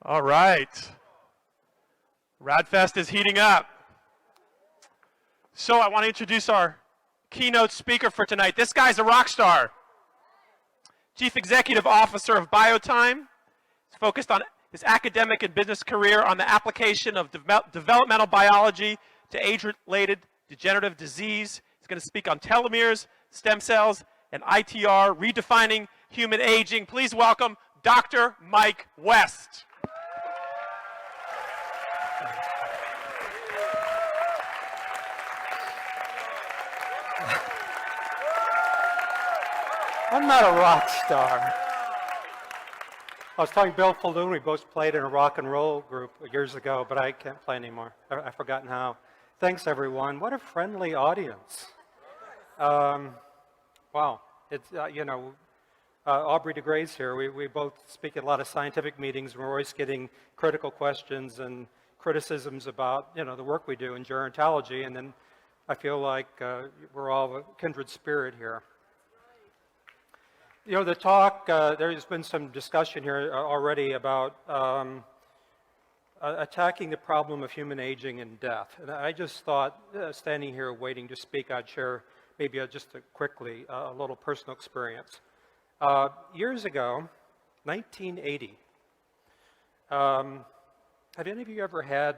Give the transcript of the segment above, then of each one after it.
All right. RAADfest is heating up. So I want to introduce our keynote speaker for tonight. This guy's a rock star. Chief Executive Officer of Biotime. He's focused on his academic and business career on the application of developmental biology to age-related degenerative disease. He's going to speak on telomeres, stem cells, and ITR, redefining human aging. Please welcome Dr. Mike West. I'm not a rock star. I was telling Bill Falloon, we both played in a rock and roll group years ago, but I can't play anymore. I've forgotten how. Thanks, everyone. What a friendly audience. Wow. It's, Aubrey DeGray's here. We both speak at a lot of scientific meetings, and we're always getting critical questions and criticisms about, the work we do in gerontology, and then I feel like we're all a kindred spirit here. The talk, there's been some discussion here already about attacking the problem of human aging and death. And I just thought, standing here waiting to speak, I'd share maybe quickly a little personal experience. Years ago, 1980, have any of you ever had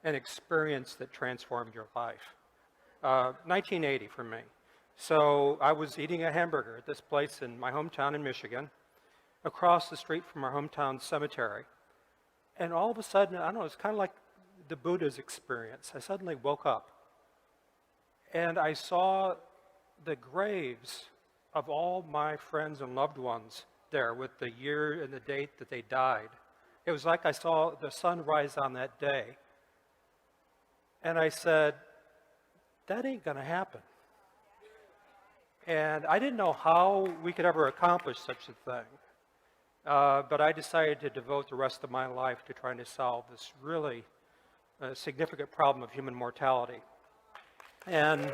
an experience that transformed your life? 1980 for me. So I was eating a hamburger at this place in my hometown in Michigan, across the street from our hometown cemetery. And all of a sudden, I don't know, it's kind of like the Buddha's experience. I suddenly woke up and I saw the graves of all my friends and loved ones there with the year and the date that they died. It was like I saw the sun rise on that day. And I said, that ain't gonna happen. And I didn't know how we could ever accomplish such a thing. But I decided to devote the rest of my life to trying to solve this really significant problem of human mortality. And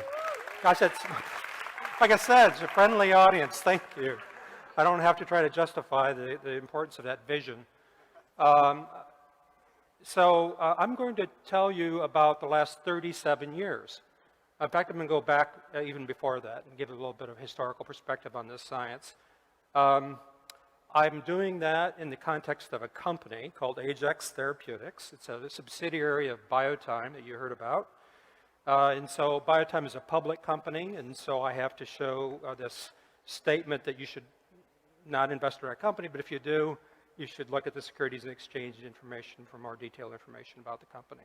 gosh, like I said, it's a friendly audience. Thank you. I don't have to try to justify the importance of that vision. So I'm going to tell you about the last 37 years. In fact, I'm going to go back even before that and give a little bit of historical perspective on this science. I'm doing that in the context of a company called Ajax Therapeutics. It's a subsidiary of Biotime that you heard about. And so Biotime is a public company, and so I have to show this statement that you should not invest in our company, but if you do, you should look at the Securities and Exchange information for more detailed information about the company.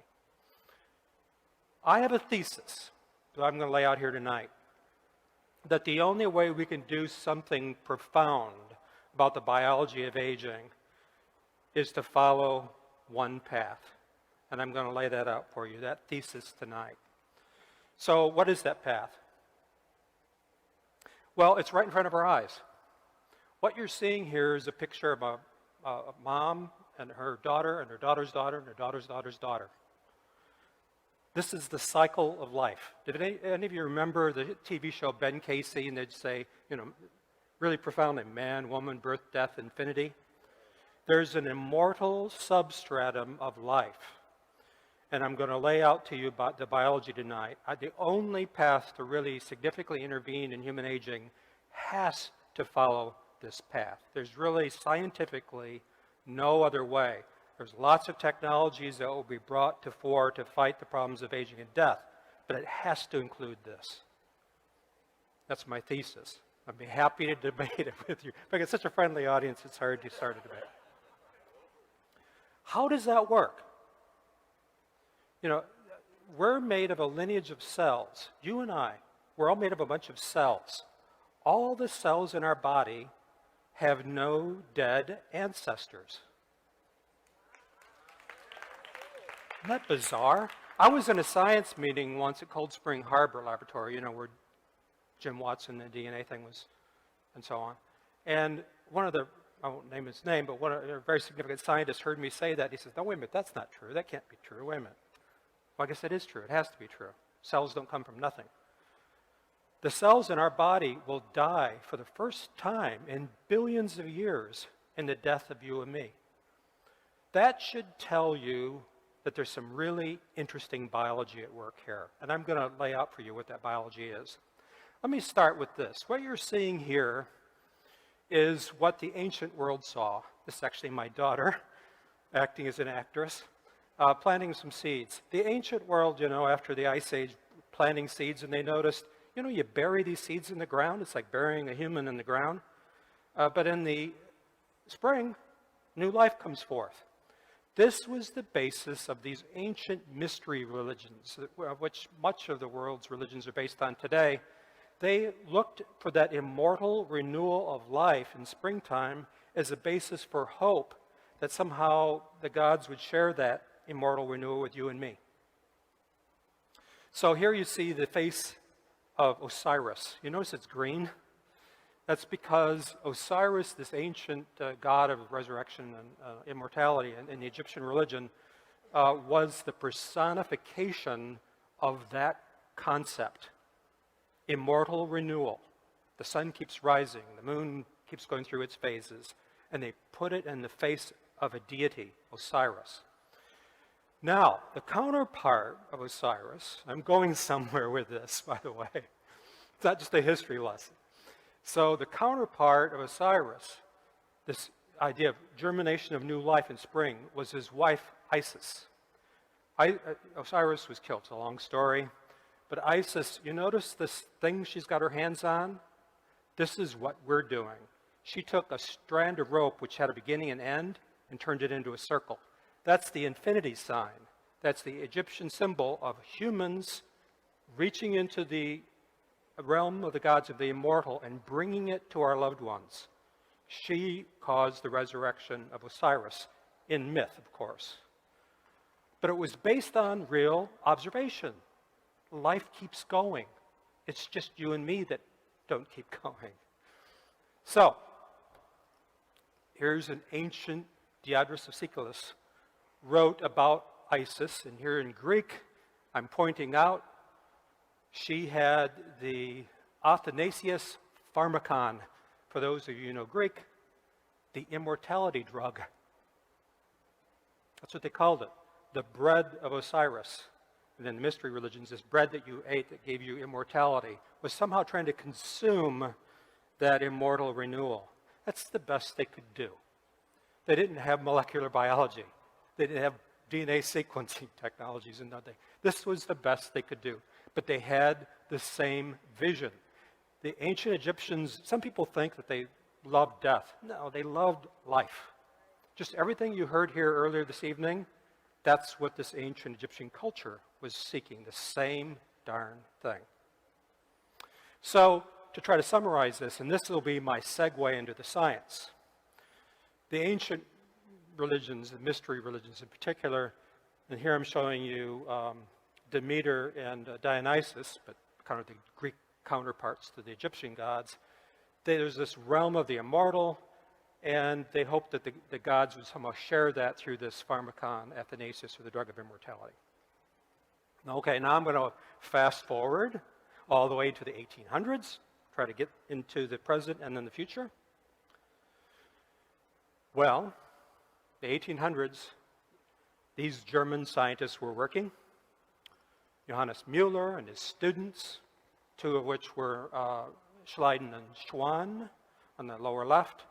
I have a thesis that I'm going to lay out here tonight, that the only way we can do something profound about the biology of aging is to follow one path. And I'm going to lay that out for you, that thesis tonight. So what is that path? Well, it's right in front of our eyes. What you're seeing here is a picture of a mom and her daughter and her daughter's daughter and her daughter's daughter's daughter. This is the cycle of life. Did any of you remember the TV show Ben Casey, and they'd say, really profoundly, man, woman, birth, death, infinity? There's an immortal substratum of life. And I'm going to lay out to you about the biology tonight. The only path to really significantly intervene in human aging has to follow this path. There's really scientifically no other way. There's lots of technologies that will be brought to fore to fight the problems of aging and death, but it has to include this. That's my thesis. I'd be happy to debate it with you. But it's such a friendly audience, it's hard to start a debate. How does that work? We're made of a lineage of cells. You and I, we're all made of a bunch of cells. All the cells in our body have no dead ancestors. Isn't that bizarre? I was in a science meeting once at Cold Spring Harbor Laboratory, where Jim Watson, the DNA thing was, and so on. And one of the, I won't name his name, but one of a very significant scientist heard me say that. He says, no, wait a minute, that's not true. That can't be true. Wait a minute. Well, I guess it is true. It has to be true. Cells don't come from nothing. The cells in our body will die for the first time in billions of years in the death of you and me. that should tell you that there's some really interesting biology at work here. And I'm going to lay out for you what that biology is. Let me start with this. What you're seeing here is what the ancient world saw. This is actually my daughter, acting as an actress, planting some seeds. The ancient world, after the Ice Age, planting seeds, and they noticed, you bury these seeds in the ground. It's like burying a human in the ground. But in the spring, new life comes forth. This was the basis of these ancient mystery religions, which much of the world's religions are based on today. They looked for that immortal renewal of life in springtime as a basis for hope that somehow the gods would share that immortal renewal with you and me. So here you see the face of Osiris. You notice it's green? That's because Osiris, this ancient god of resurrection and immortality in the Egyptian religion, was the personification of that concept. Immortal renewal. The sun keeps rising, the moon keeps going through its phases, and they put it in the face of a deity, Osiris. Now, the counterpart of Osiris, I'm going somewhere with this, by the way. It's not just a history lesson. So the counterpart of Osiris, this idea of germination of new life in spring, was his wife, Isis. Osiris was killed. It's a long story. But Isis, you notice this thing she's got her hands on? This is what we're doing. She took a strand of rope which had a beginning and end and turned it into a circle. That's the infinity sign. That's the Egyptian symbol of humans reaching into the realm of the gods of the immortal and bringing it to our loved ones. She caused the resurrection of Osiris, in myth, of course. But it was based on real observation. Life keeps going. It's just you and me that don't keep going. So, here's an ancient Diodorus of Siculus wrote about Isis, and here in Greek, I'm pointing out, she had the Athanasius pharmakon. For those of you who know Greek, the immortality drug. That's what they called it, the bread of Osiris. And in the mystery religions, this bread that you ate that gave you immortality was somehow trying to consume that immortal renewal. That's the best they could do. They didn't have molecular biology. They didn't have DNA sequencing technologies and nothing. This was the best they could do. But they had the same vision. The ancient Egyptians, some people think that they loved death. No, they loved life. Just everything you heard here earlier this evening, that's what this ancient Egyptian culture was seeking, the same darn thing. So, to try to summarize this, and this will be my segue into the science. The ancient religions, the mystery religions in particular, and here I'm showing you Demeter and Dionysus, but kind of the Greek counterparts to the Egyptian gods. There's this realm of the immortal, and they hoped that the gods would somehow share that through this pharmakon, Athanasius, or the drug of immortality. Okay, now I'm going to fast forward all the way to the 1800s, try to get into the present and then the future. Well, the 1800s, these German scientists were working. Johannes Müller and his students, two of which were Schleiden and Schwann on the lower left.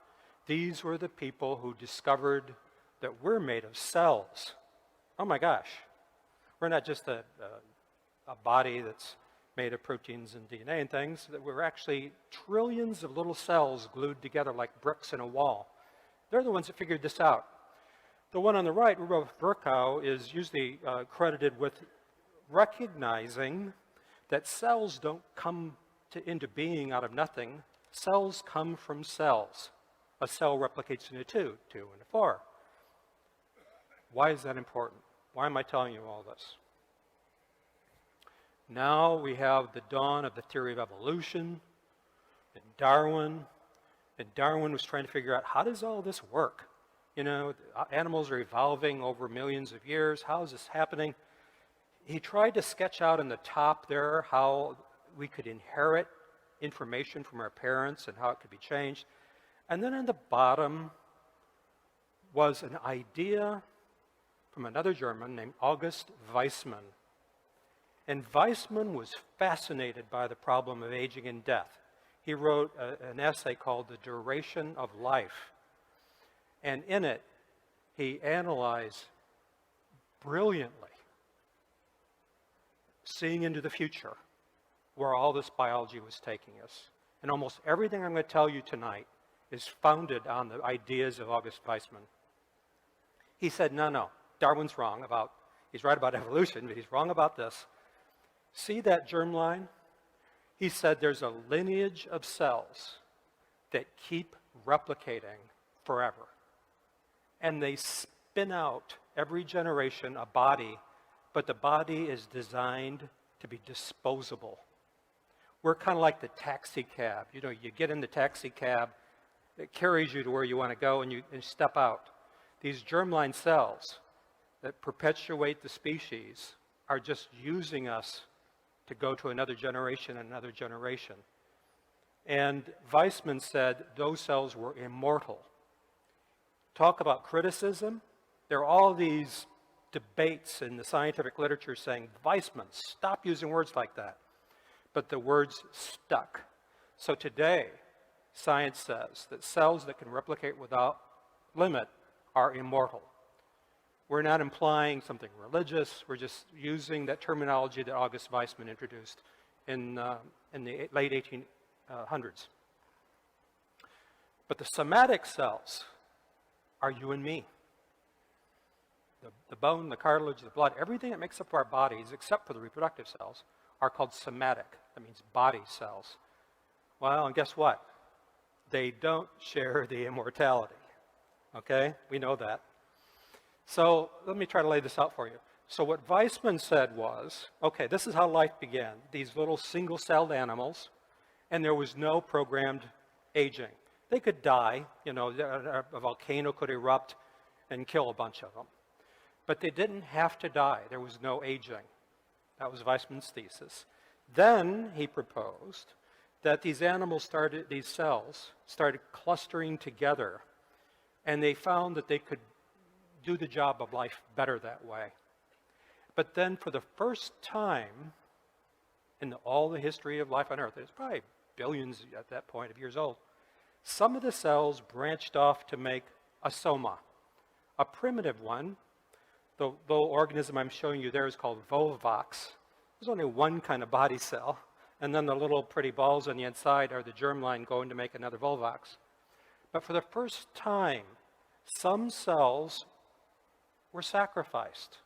These were the people who discovered that we're made of cells. Oh my gosh. We're not just a body that's made of proteins and DNA and things, that we're actually trillions of little cells glued together like bricks in a wall. They're the ones that figured this out. The one on the right, Rudolf Virchow, is usually credited with recognizing that cells don't come into being out of nothing. Cells come from cells. A cell replicates into two into four. Why is that important? Why am I telling you all this? Now we have the dawn of the theory of evolution and Darwin. And Darwin was trying to figure out, how does all this work? You know, animals are evolving over millions of years. How is this happening? He tried to sketch out in the top there how we could inherit information from our parents and how it could be changed. And then in the bottom was an idea from another German named August Weismann. And Weismann was fascinated by the problem of aging and death. He wrote an essay called The Duration of Life. And in it, he analyzed brilliantly, seeing into the future, where all this biology was taking us. And almost everything I'm going to tell you tonight is founded on the ideas of August Weismann. He said, no, Darwin's wrong about, he's right about evolution, but he's wrong about this. See that germline? He said there's a lineage of cells that keep replicating forever. And they spin out every generation a body, but the body is designed to be disposable. We're kind of like the taxi cab. You know, you get in the taxi cab, it carries you to where you want to go, and you step out. These germline cells that perpetuate the species are just using us to go to another generation and another generation. And Weismann said those cells were immortal. Talk about criticism. There are all these debates in the scientific literature saying, Weismann, stop using words like that. But the words stuck. So today, science says that cells that can replicate without limit are immortal. We're not implying something religious. We're just using that terminology that August Weismann introduced in the late 1800s. But the somatic cells are you and me. The bone, the cartilage, the blood, everything that makes up our bodies, except for the reproductive cells, are called somatic. That means body cells. Well, and guess what? They don't share the immortality. Okay? We know that. So let me try to lay this out for you. So what Weismann said was, okay, this is how life began. These little single-celled animals, and there was no programmed aging. They could die, you know, a volcano could erupt and kill a bunch of them. But they didn't have to die. There was no aging. That was Weismann's thesis. Then he proposed that these cells started clustering together, and they found that they could do the job of life better that way. But then for the first time in all the history of life on Earth, it's probably billions at that point of years old, some of the cells branched off to make a soma, a primitive one. The little organism I'm showing you there is called volvox. There's only one kind of body cell, and then the little pretty balls on the inside are the germline going to make another volvox. But for the first time, some cells were sacrificed.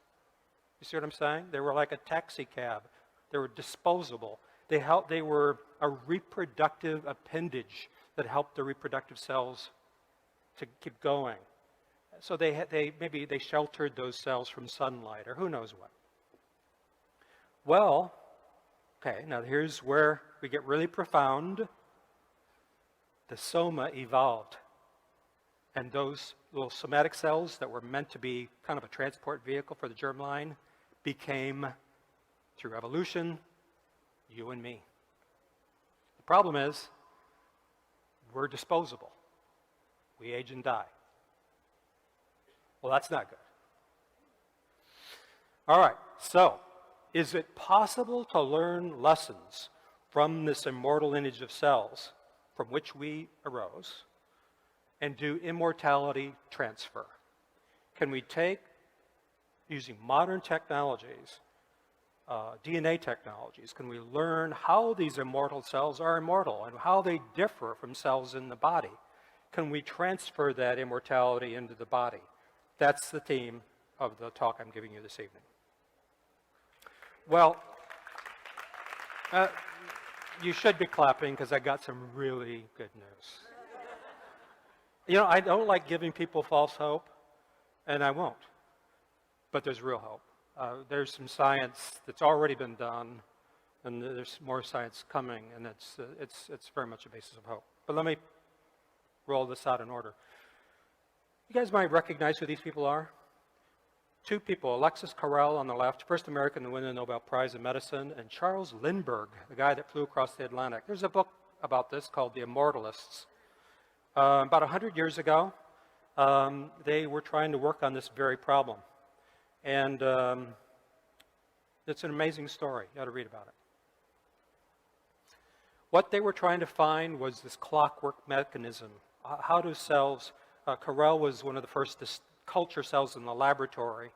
You see what I'm saying? They were like a taxi cab. They were disposable. They were a reproductive appendage that helped the reproductive cells to keep going. So maybe they sheltered those cells from sunlight, or who knows what. Well, okay, now here's where we get really profound. The soma evolved. And those little somatic cells that were meant to be kind of a transport vehicle for the germline became, through evolution, you and me. The problem is, we're disposable. We age and die. Well, that's not good. All right, so is it possible to learn lessons from this immortal lineage of cells from which we arose and do immortality transfer? Can we take, using modern technologies, DNA technologies, can we learn how these immortal cells are immortal and how they differ from cells in the body? Can we transfer that immortality into the body? That's the theme of the talk I'm giving you this evening. Well, you should be clapping because I got some really good news. You know, I don't like giving people false hope, and I won't. But there's real hope. There's some science that's already been done, and there's more science coming, and it's very much a basis of hope. But let me roll this out in order. You guys might recognize who these people are. Two people, Alexis Carrel on the left, first American to win the Nobel Prize in Medicine, and Charles Lindbergh, the guy that flew across the Atlantic. There's a book about this called The Immortalists. About 100 years ago, they were trying to work on this very problem. And it's an amazing story. You ought to read about it. What they were trying to find was this clockwork mechanism. How do cells, Carrel was one of the first to culture cells in the laboratory,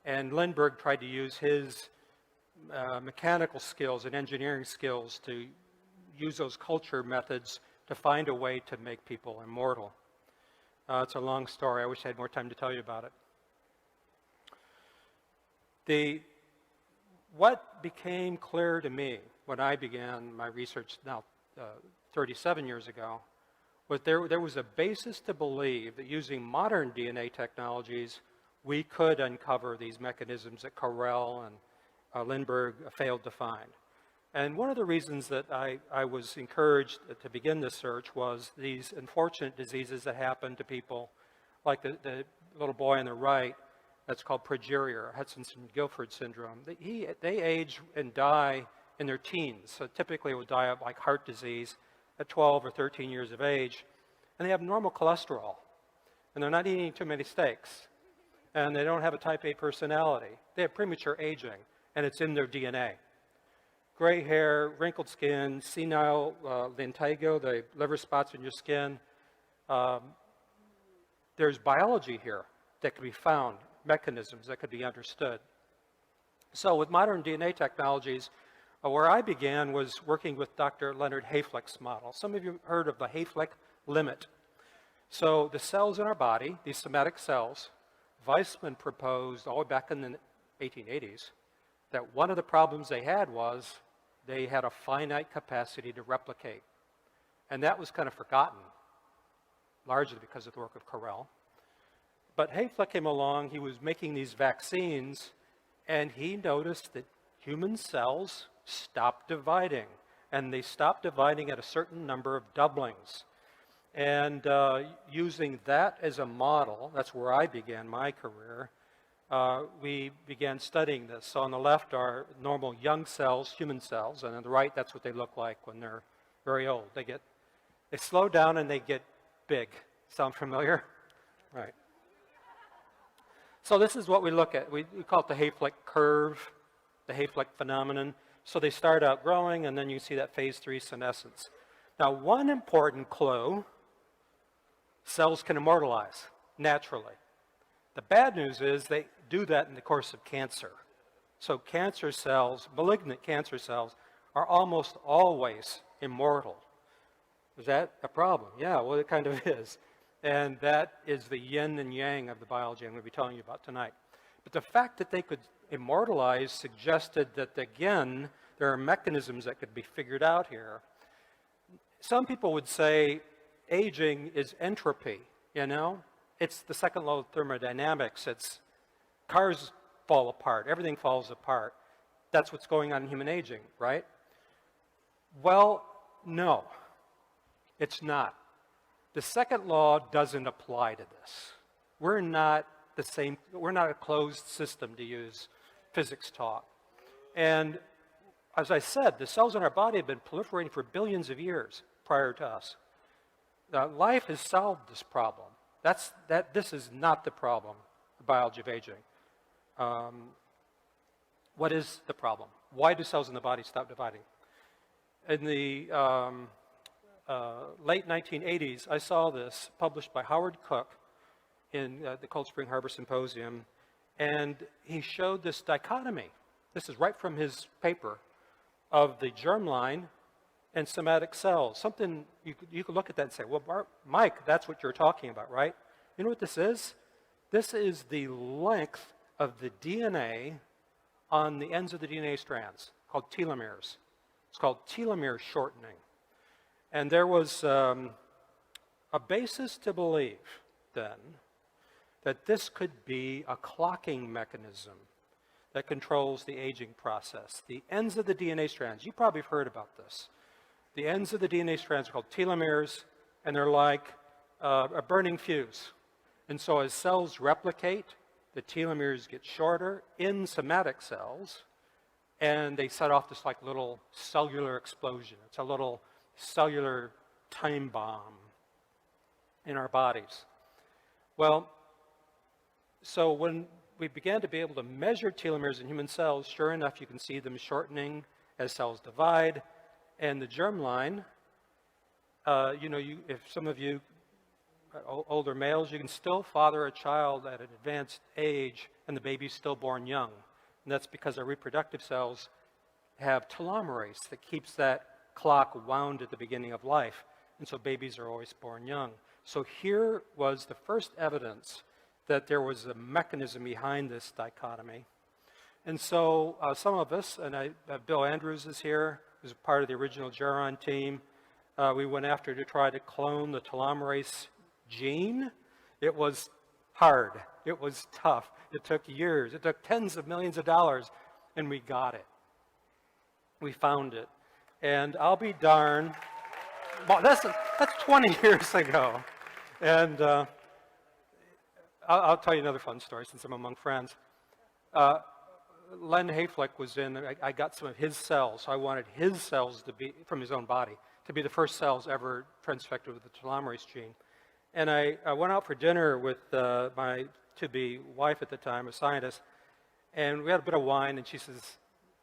and Lindbergh tried to use his mechanical skills and engineering skills to use those culture methods to find a way to make people immortal. It's a long story. I wish I had more time to tell you about it. What became clear to me when I began my research now 37 years ago was there was a basis to believe that using modern DNA technologies, we could uncover these mechanisms that Carrel and Lindbergh failed to find. And one of the reasons that I was encouraged to begin this search was these unfortunate diseases that happen to people, like the little boy on the right, that's called progeria, or Hutchinson-Gilford syndrome. They age and die in their teens, so typically will die of like heart disease at 12 or 13 years of age, and they have normal cholesterol, and they're not eating too many steaks, and they don't have a type A personality. They have premature aging, and it's in their DNA. Gray hair, wrinkled skin, senile lentigo, the liver spots in your skin. There's biology here that can be found, mechanisms that could be understood. So with modern DNA technologies, where I began was working with Dr. Leonard Hayflick's model. Some of you heard of the Hayflick limit. So the cells in our body, these somatic cells, Weissman proposed all the way back in the 1880s that one of the problems they had was they had a finite capacity to replicate. And that was kind of forgotten, largely because of the work of Carrel. But Hayflick came along, he was making these vaccines, and he noticed that human cells stopped dividing. And they stopped dividing at a certain number of doublings. And using that as a model, that's where I began my career, we began studying this. So on the left are normal young cells, human cells, and on the right, that's what they look like when they're very old. They slow down and they get big. Sound familiar? Right. So this is what we look at. We call it the Hayflick curve, the Hayflick phenomenon. So they start out growing, and then you see that phase 3 senescence. Now, one important clue, cells can immortalize naturally. The bad news is they do that in the course of cancer. So cancer cells, malignant cancer cells, are almost always immortal. Is that a problem? Yeah, well, it kind of is. And that is the yin and yang of the biology I'm going to be telling you about tonight. But the fact that they could immortalize suggested that, again, there are mechanisms that could be figured out here. Some people would say aging is entropy, you know? It's the second law of thermodynamics. It's cars fall apart, everything falls apart. That's what's going on in human aging, right? Well, no, it's not. The second law doesn't apply to this. We're not a closed system, to use physics talk. And as I said, the cells in our body have been proliferating for billions of years prior to us. Life has solved this problem. This is not the problem, the biology of aging. What is the problem? Why do cells in the body stop dividing? In the late 1980s, I saw this published by Howard Cook in the Cold Spring Harbor Symposium, and he showed this dichotomy. This is right from his paper, of the germline and somatic cells. Something you could look at that and say, well, Mike, that's what you're talking about, right? You know what this is? This is the length of the DNA on the ends of the DNA strands, called telomeres. It's called telomere shortening. And there was a basis to believe then that this could be a clocking mechanism that controls the aging process. The ends of the DNA strands, you probably have heard about this. The ends of the DNA strands are called telomeres, and they're like a burning fuse. And so as cells replicate, the telomeres get shorter in somatic cells, and they set off this like little cellular explosion. It's a little cellular time bomb in our bodies. Well, so when we began to be able to measure telomeres in human cells. Sure enough, you can see them shortening as cells divide. And the germline, if some of you older males, you can still father a child at an advanced age and the baby's still born young. And that's because our reproductive cells have telomerase that keeps that clock wound at the beginning of life. And so babies are always born young. So here was the first evidence that there was a mechanism behind this dichotomy. And so some of us, and Bill Andrews is here, who's part of the original Geron team, we went after to try to clone the telomerase gene. It was hard. It was tough. It took years. It took tens of millions of dollars, and we got it. We found it. And I'll be darned, well, that's 20 years ago. And I'll tell you another fun story since I'm among friends. Len Hayflick was in, I got some of his cells, so I wanted his cells to be, from his own body, to be the first cells ever transfected with the telomerase gene. And I went out for dinner with my to-be wife at the time, a scientist, and we had a bit of wine, and she says,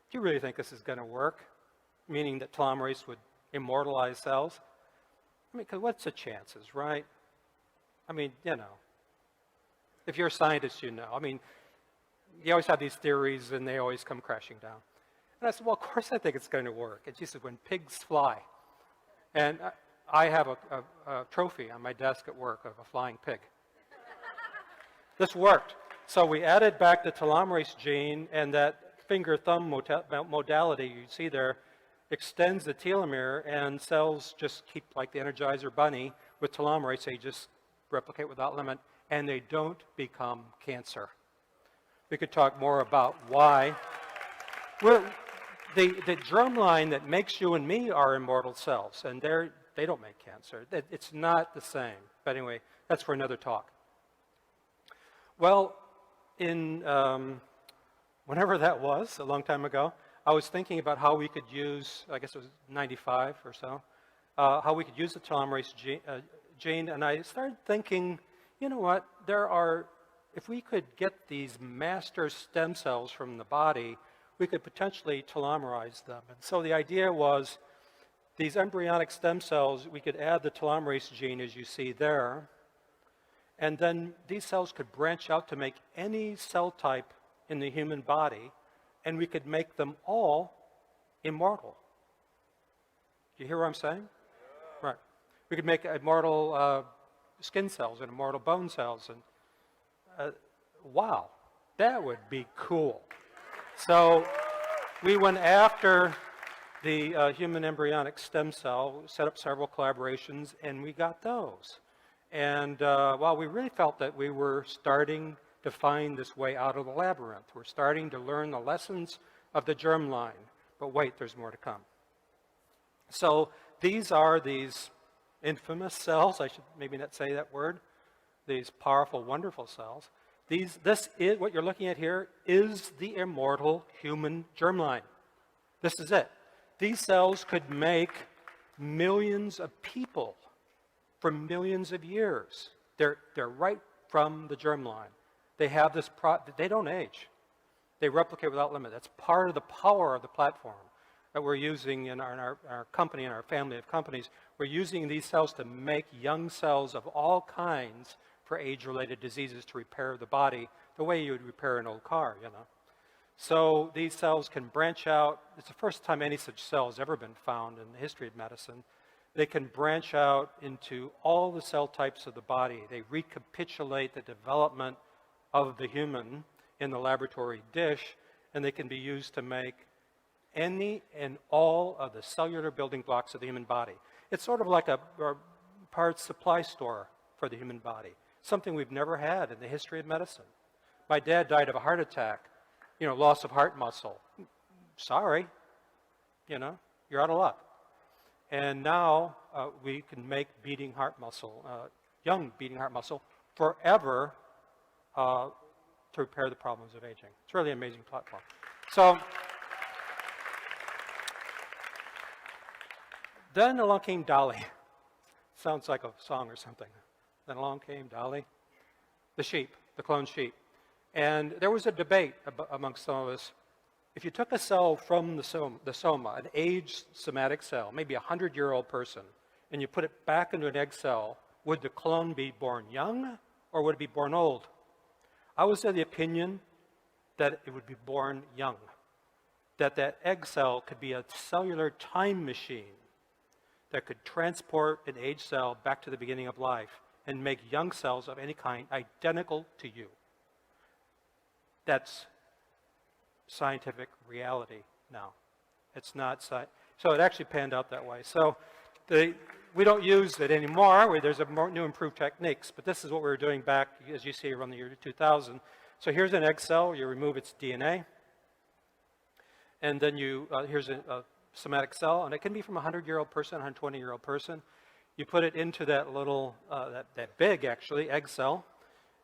"Do you really think this is going to work?" Meaning that telomerase would immortalize cells. I mean, because what's the chances, right? I mean, if you're a scientist, you know. I mean, you always have these theories, and they always come crashing down. And I said, well, of course I think it's going to work. And she said, when pigs fly. And I have a trophy on my desk at work of a flying pig. This worked. So we added back the telomerase gene, and that finger-thumb modality you see there extends the telomere, and cells just keep, like the Energizer bunny with telomerase, they just replicate without limit, and they don't become cancer. We could talk more about why. The germline that makes you and me are immortal cells, and they don't make cancer. It's not the same. But anyway, that's for another talk. Well, in whenever that was, a long time ago, I was thinking about how we could use, I guess it was 95 or so, how we could use the telomerase gene, and I started thinking, you know what, if we could get these master stem cells from the body, we could potentially telomerize them. And so the idea was these embryonic stem cells, we could add the telomerase gene as you see there, and then these cells could branch out to make any cell type in the human body, and we could make them all immortal. Do you hear what I'm saying? Yeah. Right. We could make immortal skin cells and immortal bone cells, and wow, that would be cool. So we went after the human embryonic stem cell, set up several collaborations, and we got those. And while we really felt that we were starting to find this way out of the labyrinth, we're starting to learn the lessons of the germline. But wait, there's more to come. So these are these infamous cells, I should maybe not say that word, these powerful, wonderful cells. This is, what you're looking at here, is the immortal human germline. This is it. These cells could make millions of people for millions of years. They're right from the germline. They have this, they don't age. They replicate without limit. That's part of the power of the platform that we're using in our company, in our family of companies. We're using these cells to make young cells of all kinds for age-related diseases to repair the body the way you would repair an old car, So these cells can branch out. It's the first time any such cell has ever been found in the history of medicine. They can branch out into all the cell types of the body. They recapitulate the development of the human in the laboratory dish, and they can be used to make any and all of the cellular building blocks of the human body. It's sort of like a parts supply store for the human body, something we've never had in the history of medicine. My dad died of a heart attack, loss of heart muscle. Sorry, you're out of luck. And now we can make beating heart muscle, young beating heart muscle, forever to repair the problems of aging. It's really an amazing platform. So then along came Dolly. Sounds like a song or something. Then along came Dolly, the sheep, the cloned sheep. And there was a debate amongst some of us. If you took a cell from the soma, an aged somatic cell, maybe a 100-year-old person, and you put it back into an egg cell, would the clone be born young or would it be born old? I was of the opinion that it would be born young, that egg cell could be a cellular time machine that could transport an aged cell back to the beginning of life and make young cells of any kind identical to you. That's scientific reality now. It's not so it actually panned out that way. So we don't use it anymore. There's new improved techniques, but this is what we were doing back, as you see, around the year 2000. So here's an egg cell. You remove its DNA, and then here's a somatic cell, and it can be from a 100-year-old person, 120-year-old person. You put it into that little, that big, actually, egg cell,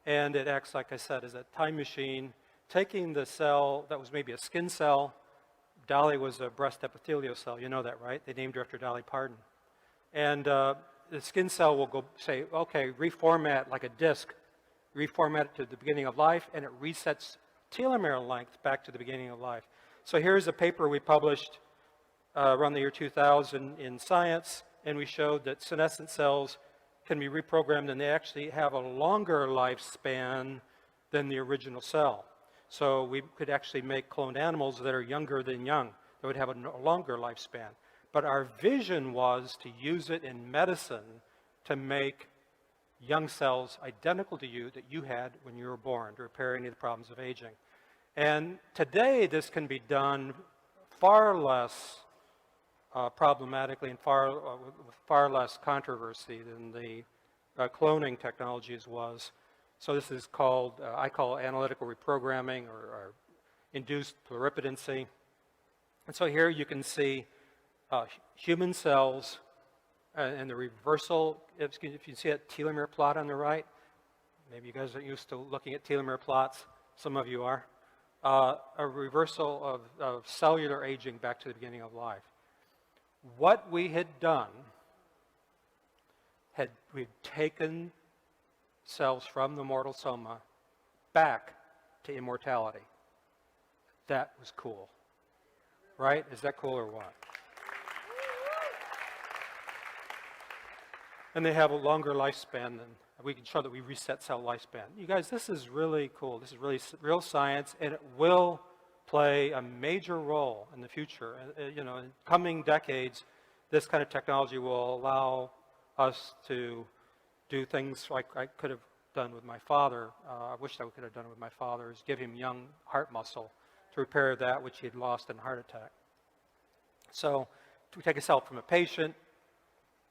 and it acts, like I said, as a time machine, taking the cell that was maybe a skin cell. Dolly was a breast epithelial cell. You know that, right? They named her after Dolly Parton. And the skin cell will go say, okay, reformat like a disc, reformat it to the beginning of life, and it resets telomere length back to the beginning of life. So here's a paper we published around the year 2000 in Science, and we showed that senescent cells can be reprogrammed, and they actually have a longer lifespan than the original cell. So we could actually make cloned animals that are younger than young, that would have a longer lifespan. But our vision was to use it in medicine to make young cells identical to you that you had when you were born, to repair any of the problems of aging. And today this can be done far less problematically and with far less controversy than the cloning technologies was. So this is called, I call analytical reprogramming or induced pluripotency. And so here you can see human cells and the reversal, if you see that telomere plot on the right, maybe you guys are used to looking at telomere plots, some of you are, a reversal of cellular aging back to the beginning of life. What we had done, we'd taken cells from the mortal soma back to immortality. That was cool, right? Is that cool or what? And they have a longer lifespan than, we can show that we reset cell lifespan. You guys, this is really cool. This is really real science, and it will play a major role in the future. In coming decades, this kind of technology will allow us to do things like I could have done with my father. I wish I could have done with my father, is give him young heart muscle to repair that which he had lost in a heart attack. So we take a cell from a patient,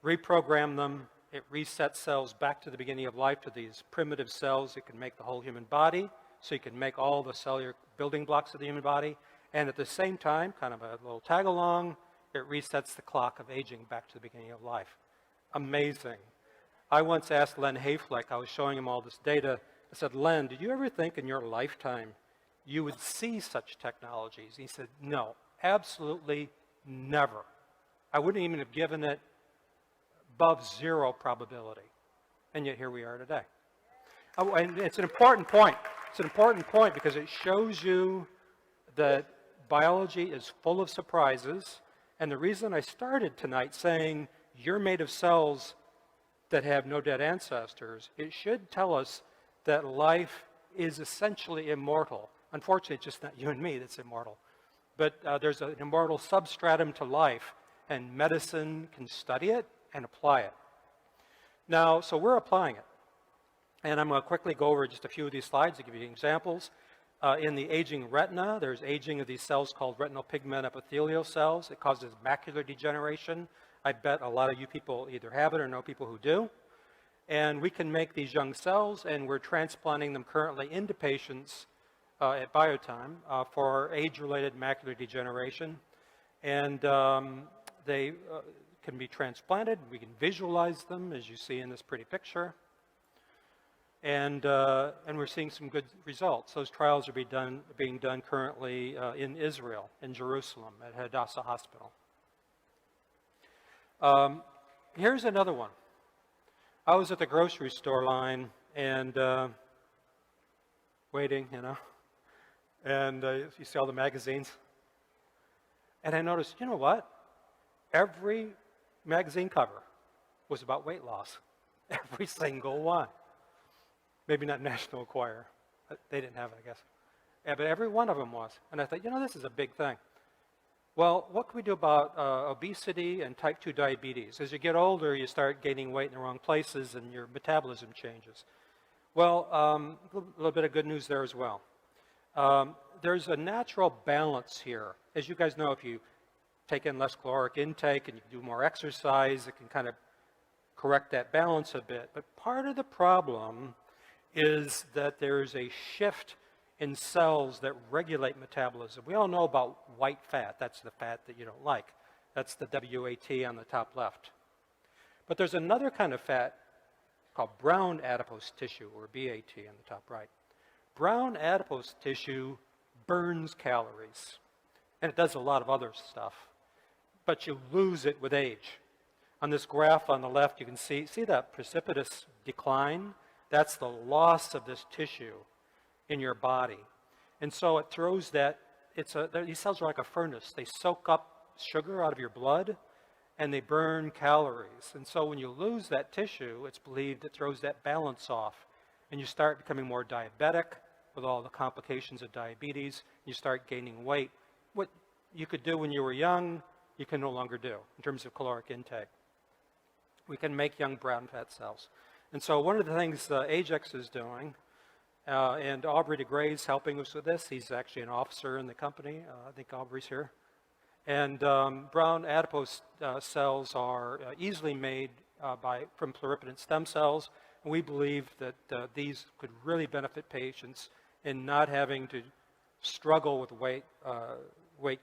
reprogram them, it resets cells back to the beginning of life, to these primitive cells. It can make the whole human body, so you can make all the cellular building blocks of the human body, and at the same time, kind of a little tag-along, it resets the clock of aging back to the beginning of life. Amazing. I once asked Len Hayflick, I was showing him all this data, I said, Len, did you ever think in your lifetime you would see such technologies? He said, no, absolutely never. I wouldn't even have given it above zero probability. And yet here we are today. Oh, and it's an important point. It's an important point because it shows you that biology is full of surprises. And the reason I started tonight saying you're made of cells that have no dead ancestors, it should tell us that life is essentially immortal. Unfortunately, it's just not you and me that's immortal. But there's an immortal substratum to life, and medicine can study it and apply it. Now, so we're applying it. And I'm going to quickly go over just a few of these slides to give you examples. In the aging retina, there's aging of these cells called retinal pigment epithelial cells. It causes macular degeneration. I bet a lot of you people either have it or know people who do. And we can make these young cells, and we're transplanting them currently into patients at Biotime for age-related macular degeneration. And they can be transplanted. We can visualize them, as you see in this pretty picture. And we're seeing some good results. Those trials are being done currently in Israel, in Jerusalem, at Hadassah Hospital. Here's another one. I was at the grocery store line, and waiting, and you see all the magazines. And I noticed, you know what? Every magazine cover was about weight loss. Every single one. Maybe not National Enquirer. They didn't have it, I guess. Yeah, but every one of them was. And I thought, this is a big thing. Well, what can we do about obesity and type 2 diabetes? As you get older, you start gaining weight in the wrong places and your metabolism changes. Well, a little bit of good news there as well. There's a natural balance here. As you guys know, if you take in less caloric intake and you do more exercise, it can kind of correct that balance a bit. But part of the problem is that there's a shift in cells that regulate metabolism. We all know about white fat. That's the fat that you don't like. That's the WAT on the top left. But there's another kind of fat called brown adipose tissue, or BAT on the top right. Brown adipose tissue burns calories, and it does a lot of other stuff, but you lose it with age. On this graph on the left, you can see that precipitous decline? That's the loss of this tissue in your body. And so it throws these cells are like a furnace. They soak up sugar out of your blood, and they burn calories. And so when you lose that tissue, it's believed it throws that balance off, and you start becoming more diabetic with all the complications of diabetes. You start gaining weight. What you could do when you were young, you can no longer do in terms of caloric intake. We can make young brown fat cells. And so one of the things Ajax is doing, and Aubrey de Grey's helping us with this. He's actually an officer in the company. I think Aubrey's here. And brown adipose cells are easily made from pluripotent stem cells. And we believe that these could really benefit patients in not having to struggle with weight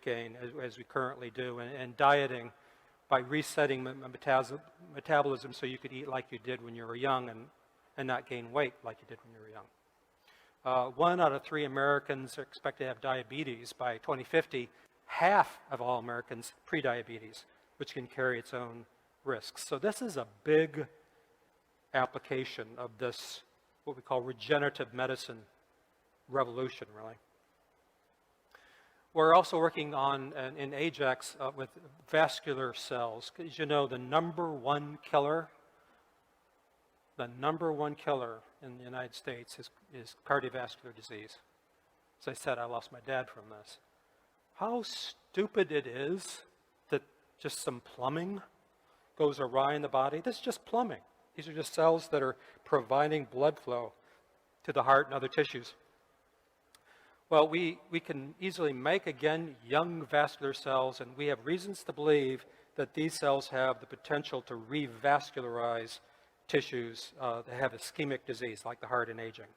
gain as we currently do, and dieting by resetting metabolism so you could eat like you did when you were young and not gain weight like you did when you were young. 1 out of 3 Americans are expected to have diabetes by 2050. Half of all Americans pre-diabetes, which can carry its own risks. So this is a big application of this, what we call regenerative medicine revolution, really. We're also working on, in Ajax, with vascular cells. As you know, the number one killer in the United States is cardiovascular disease. As I said, I lost my dad from this. How stupid it is that just some plumbing goes awry in the body. This is just plumbing. These are just cells that are providing blood flow to the heart and other tissues. Well, we can easily make, again, young vascular cells, and we have reasons to believe that these cells have the potential to revascularize tissues that have ischemic disease, like the heart and aging.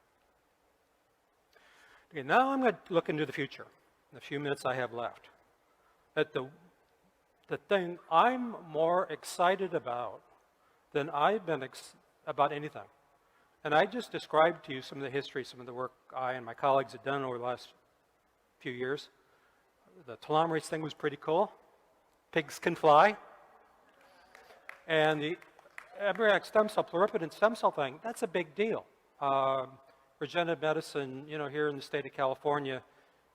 Okay, now I'm going to look into the future, in the few minutes I have left. That the thing I'm more excited about than I've been about anything. And I just described to you some of the history, some of the work I and my colleagues have done over the last few years. The telomerase thing was pretty cool. Pigs can fly. And the embryonic stem cell, pluripotent stem cell thing, that's a big deal. Regenerative medicine, here in the state of California,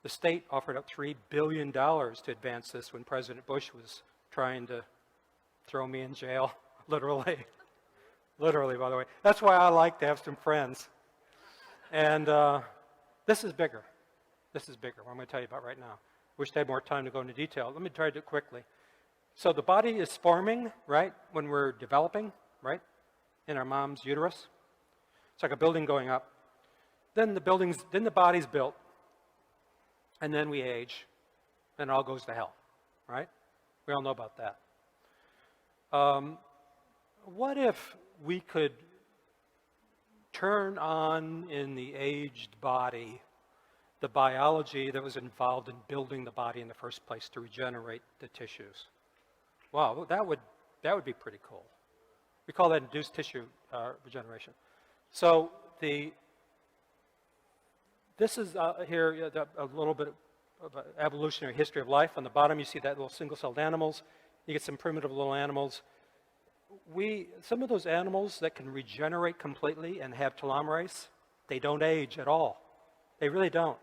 the state offered up $3 billion to advance this when President Bush was trying to throw me in jail, literally. Literally, by the way. That's why I like to have some friends. And this is bigger. This is bigger, what I'm going to tell you about right now. Wish I had more time to go into detail. Let me try to do it quickly. So the body is forming, right, when we're developing, right, in our mom's uterus. It's like a building going up. Then the body's built, and then we age, and it all goes to hell, right? We all know about that. What if we could turn on in the aged body the biology that was involved in building the body in the first place to regenerate the tissues? Wow, that would be pretty cool. We call that induced tissue regeneration. So this is here a little bit of an evolutionary history of life. On the bottom, you see that little single-celled animals. You get some primitive little animals. Some of those animals that can regenerate completely and have telomerase, they don't age at all. They really don't.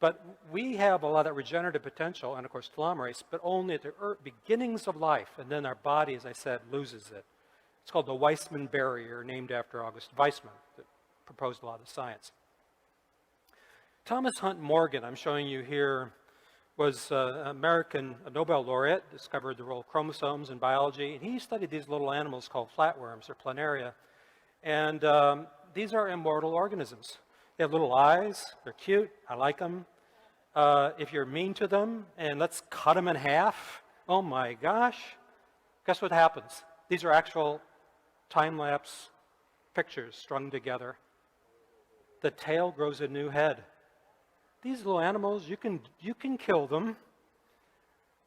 But we have a lot of regenerative potential, and of course telomerase, but only at the beginnings of life, and then our body, as I said, loses it. It's called the Weissman barrier, named after August Weissman, that proposed a lot of science. Thomas Hunt Morgan, I'm showing you here, was an American Nobel laureate, discovered the role of chromosomes in biology, and he studied these little animals called flatworms or planaria. And these are immortal organisms. They have little eyes, they're cute, I like them. If you're mean to them, and let's cut them in half, oh my gosh, guess what happens? These are actual time-lapse pictures strung together. The tail grows a new head. These little animals, you can kill them,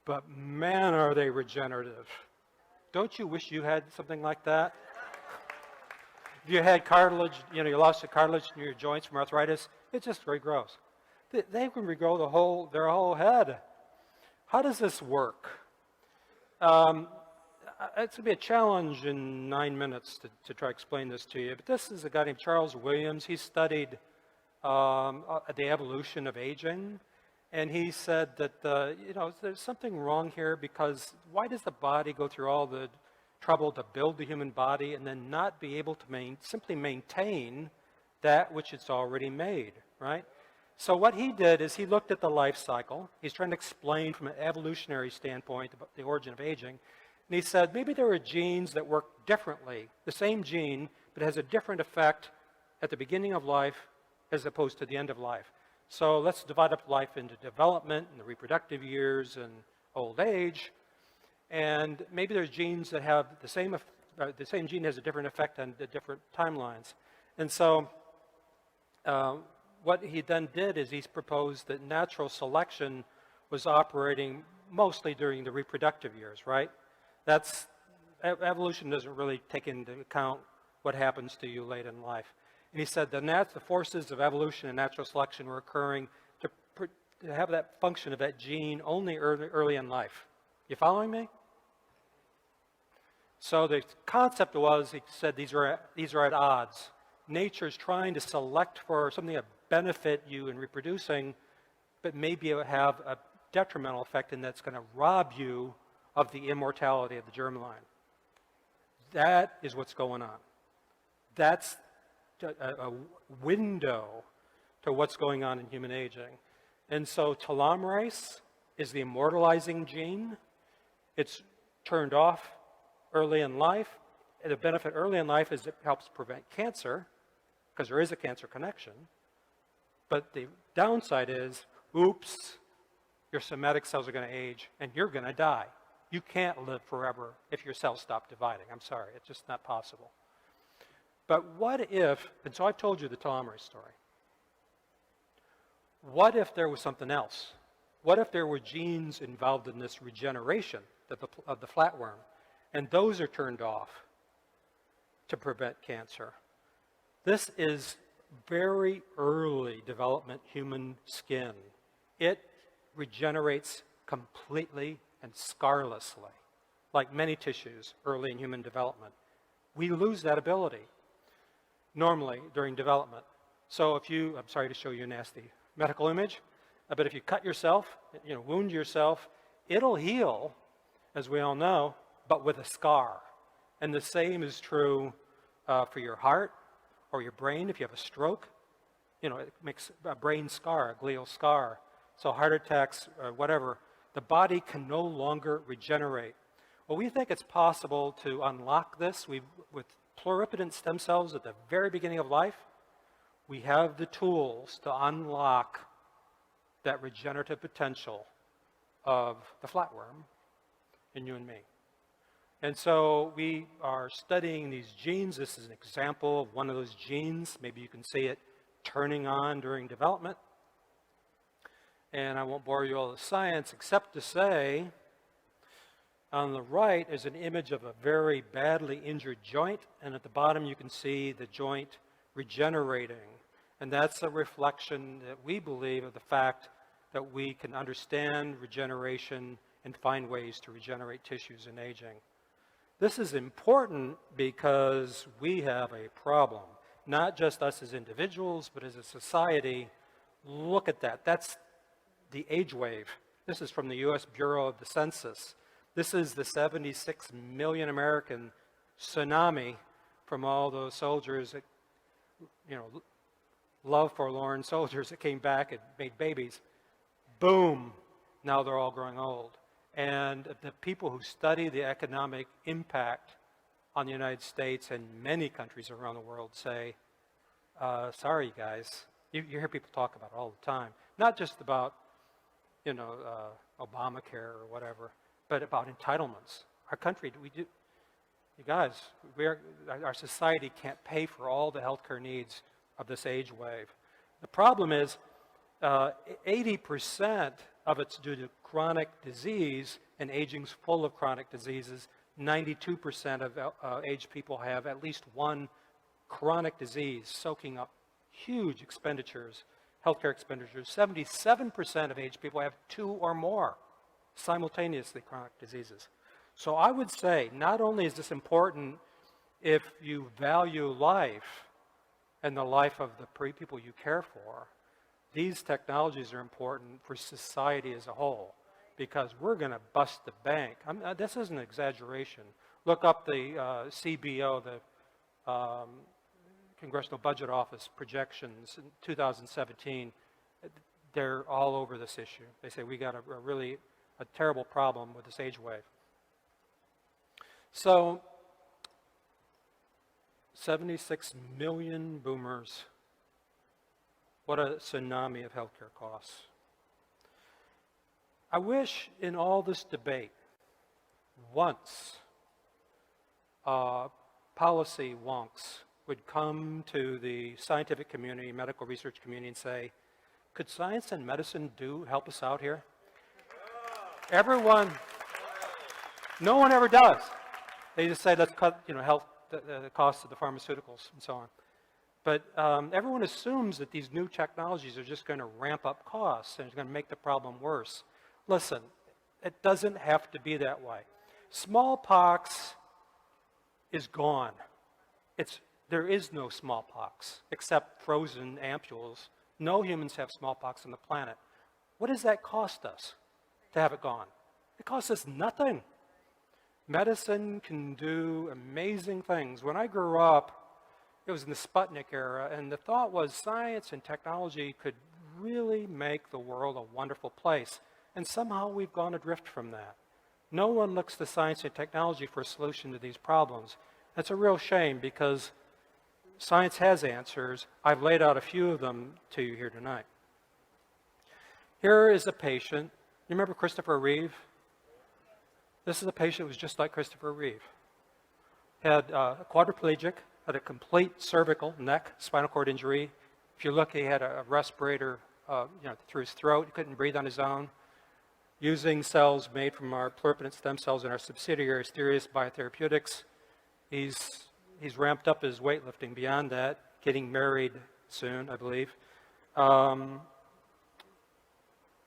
but man, are they regenerative. Don't you wish you had something like that? If you had cartilage, you lost the cartilage in your joints from arthritis, it just regrows. They can regrow their whole head. How does this work? It's going to be a challenge in 9 minutes to try to explain this to you, but this is a guy named Charles Williams. He studied the evolution of aging, and he said that there's something wrong here, because why does the body go through all the trouble to build the human body and then not be able to simply maintain that which it's already made, right? So what he did is he looked at the life cycle. He's trying to explain from an evolutionary standpoint about the origin of aging. And he said maybe there are genes that work differently, the same gene, but has a different effect at the beginning of life as opposed to the end of life. So let's divide up life into development and the reproductive years and old age. And maybe there's genes that have the same gene has a different effect on the different timelines. And so what he then did is he's proposed that natural selection was operating mostly during the reproductive years, right? Evolution doesn't really take into account what happens to you late in life. And he said the forces of evolution and natural selection were occurring to have that function of that gene only early in life. You following me? So the concept was, he said, these are at odds. Nature is trying to select for something that benefit you in reproducing, but maybe it will have a detrimental effect, and that's going to rob you of the immortality of the germline. That is what's going on. That's a window to what's going on in human aging. And so telomerase is the immortalizing gene. It's turned off early in life. The benefit early in life is it helps prevent cancer, because there is a cancer connection. But the downside is, oops, your somatic cells are going to age and you're going to die. You can't live forever if your cells stop dividing. I'm sorry, it's just not possible. But what if, and so I've told you the telomerase story. What if there was something else? What if there were genes involved in this regeneration of the flatworm, and those are turned off to prevent cancer? This is very early development human skin. It regenerates completely and scarlessly, like many tissues early in human development. We lose that ability normally during development. So I'm sorry to show you a nasty medical image, but if you cut yourself, wound yourself, it'll heal, as we all know, but with a scar. And the same is true for your heart or your brain. If you have a stroke, it makes a brain scar, a glial scar. So heart attacks, whatever, the body can no longer regenerate. Well, we think it's possible to unlock this. With pluripotent stem cells at the very beginning of life, we have the tools to unlock that regenerative potential of the flatworm in you and me. And so we are studying these genes. This is an example of one of those genes. Maybe you can see it turning on during development. And I won't bore you all with science, except to say, on the right is an image of a very badly injured joint, and at the bottom you can see the joint regenerating. And that's a reflection that we believe of the fact that we can understand regeneration and find ways to regenerate tissues in aging. This is important because we have a problem. not just us as individuals, but as a society. Look at that. That's the age wave. This is from the U.S. Bureau of the Census. This is the 76 million American tsunami from all those soldiers that, love forlorn soldiers that came back and made babies. Boom, now they're all growing old. And the people who study the economic impact on the United States and many countries around the world say, sorry guys, you hear people talk about it all the time. Not just about, Obamacare or whatever, but about entitlements. Our country, you guys, our society can't pay for all the healthcare needs of this age wave. The problem is 80% of it's due to chronic disease, and aging's full of chronic diseases. 92% of aged people have at least one chronic disease, soaking up huge expenditures, healthcare expenditures. 77% of aged people have 2 or more simultaneously chronic diseases. So I would say not only is this important if you value life and the life of the people you care for, these technologies are important for society as a whole, because we're going to bust the bank. This isn't an exaggeration. Look up the CBO, the Congressional Budget Office projections in 2017. They're all over this issue. They say we got a terrible problem with this age wave. So 76 million boomers. What a tsunami of healthcare costs. I wish in all this debate, once policy wonks would come to the scientific community, medical research community, and say, could science and medicine help us out here? Everyone, no one ever does. They just say, let's cut the cost of the pharmaceuticals and so on. But everyone assumes that these new technologies are just going to ramp up costs and it's going to make the problem worse. Listen, it doesn't have to be that way. Smallpox is gone. There is no smallpox except frozen ampules. No humans have smallpox on the planet. What does that cost us to have it gone? It costs us nothing. Medicine can do amazing things. When I grew up, it was in the Sputnik era, and the thought was science and technology could really make the world a wonderful place. And somehow we've gone adrift from that. No one looks to science and technology for a solution to these problems. That's a real shame, because science has answers. I've laid out a few of them to you here tonight. Here is a patient. You remember Christopher Reeve? This is a patient who was just like Christopher Reeve. Had a quadriplegic, had a complete cervical, neck, spinal cord injury. If you look, he had a respirator through his throat. He couldn't breathe on his own. Using cells made from our pluripotent stem cells in our subsidiary, Asterius Biotherapeutics. He's ramped up his weightlifting beyond that, getting married soon, I believe.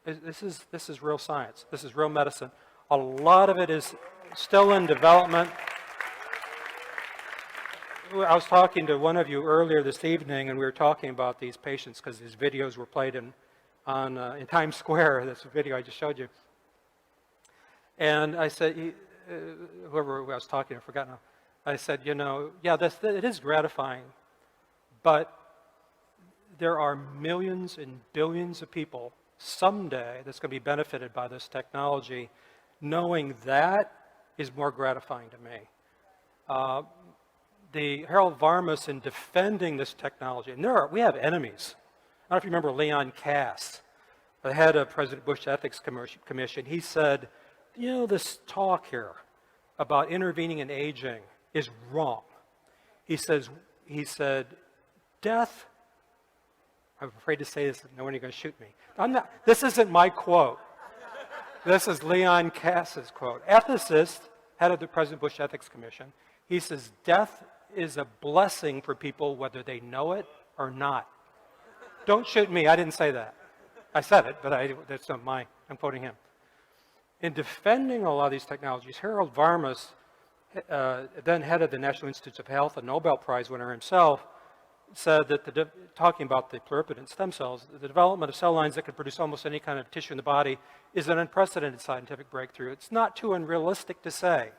This is real science. This is real medicine. A lot of it is still in development. I was talking to one of you earlier this evening, and we were talking about these patients because these videos were played in Times Square. That's a video I just showed you. And I said, whoever I was talking to, I forgot now. I said, yeah, it is gratifying, but there are millions and billions of people someday that's going to be benefited by this technology. Knowing that is more gratifying to me. The Harold Varmus, in defending this technology, and we have enemies. I don't know if you remember Leon Cass, the head of President Bush Ethics Commission. He said, this talk here about intervening in aging is wrong. He said, death, I'm afraid to say this, no one is going to shoot me. This isn't my quote. This is Leon Cass's quote. Ethicist, head of the President Bush Ethics Commission, he says, death is a blessing for people whether they know it or not. Don't shoot me, I didn't say that. I said it, but that's not mine. I'm quoting him. In defending a lot of these technologies, Harold Varmus, then head of the National Institutes of Health, a Nobel Prize winner himself, said that talking about the pluripotent stem cells, the development of cell lines that could produce almost any kind of tissue in the body is an unprecedented scientific breakthrough. It's not too unrealistic to say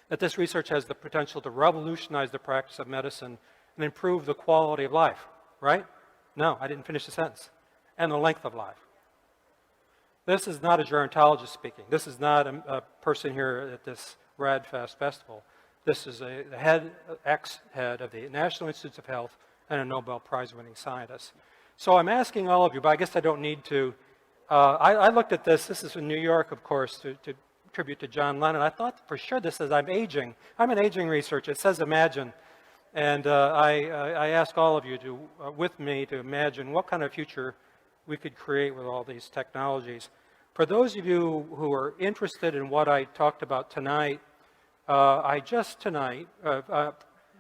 that this research has the potential to revolutionize the practice of medicine and improve the quality of life, right? No, I didn't finish the sentence. And the length of life. This is not a gerontologist speaking. This is not a person here at this RAADfest festival. This is the ex-head of the National Institutes of Health and a Nobel Prize-winning scientist. So I'm asking all of you, but I guess I don't need to. I looked at this. This is in New York, of course, to tribute to John Lennon. I thought for sure this is, I'm aging. I'm an aging researcher. It says imagine. And I ask all of you to, with me, to imagine what kind of future we could create with all these technologies. For those of you who are interested in what I talked about tonight, I just tonight,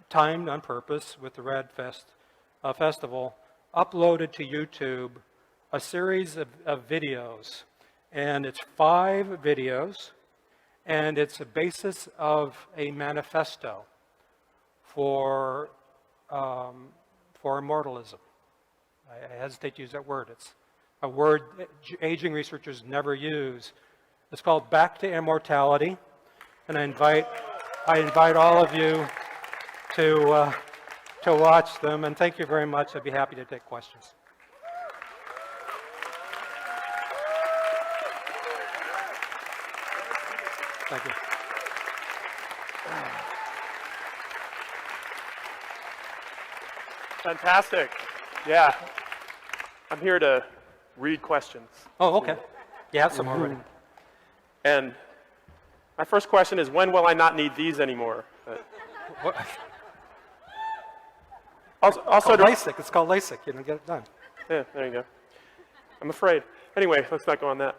timed on purpose with the RAADfest festival, uploaded to YouTube a series of videos. And it's 5 videos, and it's a basis of a manifesto for immortalism. I hesitate to use that word. It's a word aging researchers never use. It's called Back to Immortality, and I invite all of you to watch them. And thank you very much. I'd be happy to take questions. Thank you. Fantastic. Yeah. I'm here to read questions. Oh, okay. You have some already. And my first question is, when will I not need these anymore? What? Also It's called LASIK. It's called LASIK. You know, get it done. Yeah, there you go. I'm afraid. Anyway, let's not go on that.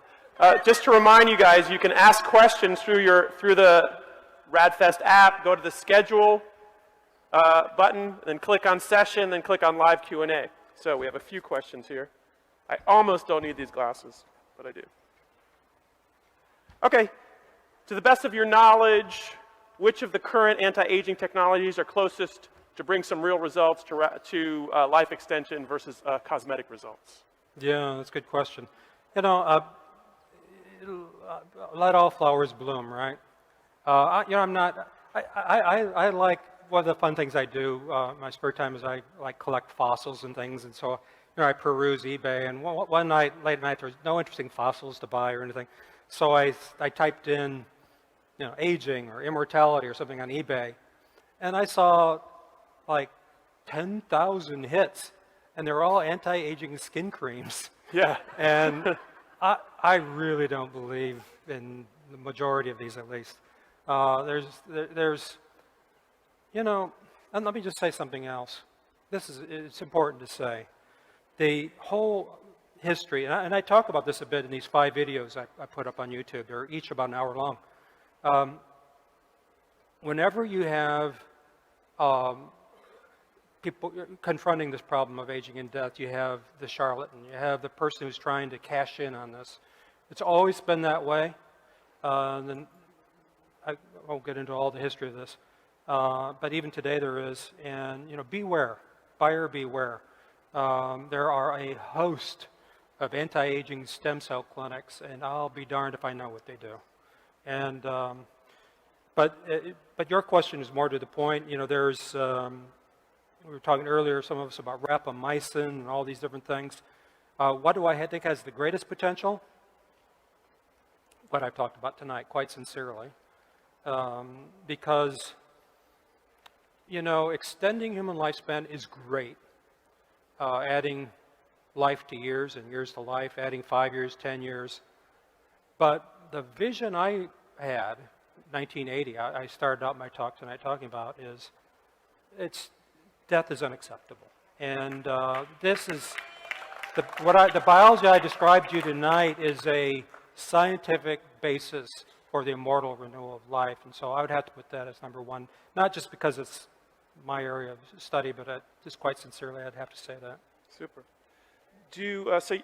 Just to remind you guys, you can ask questions through the RAADfest app. Go to the schedule button, then click on session, then click on live Q&A. So we have a few questions here. I almost don't need these glasses, but I do. Okay, to the best of your knowledge, which of the current anti-aging technologies are closest to bring some real results to life extension versus cosmetic results? Yeah, that's a good question. You know, let all flowers bloom, right? I like, one of the fun things I do in my spare time is I like collect fossils and things, and so I peruse eBay, and one night, late at night, there was no interesting fossils to buy or anything, so I typed in, aging or immortality or something on eBay, and I saw like 10,000 hits, and they're all anti-aging skin creams. Yeah. And I really don't believe in the majority of these, at least. There's and let me just say something else. It's important to say. The whole history, and I talk about this a bit in these 5 videos I put up on YouTube. They're each about an hour long. Whenever you have people confronting this problem of aging and death, you have the charlatan, you have the person who's trying to cash in on this. It's always been that way. Then I won't get into all the history of this, but even today there is. And beware, buyer beware. There are a host of anti-aging stem cell clinics, and I'll be darned if I know what they do. And but your question is more to the point. There's we were talking earlier, some of us, about rapamycin and all these different things. What do I think has the greatest potential? What I've talked about tonight, quite sincerely, because extending human lifespan is great. Adding life to years and years to life, adding 5 years, 10 years. But the vision I had, 1980, I started out my talk tonight talking about, is death is unacceptable. And this is, the biology I described to you tonight is a scientific basis for the immortal renewal of life. And so I would have to put that as number one, not just because it's my area of study, but just quite sincerely, I'd have to say that. Super. So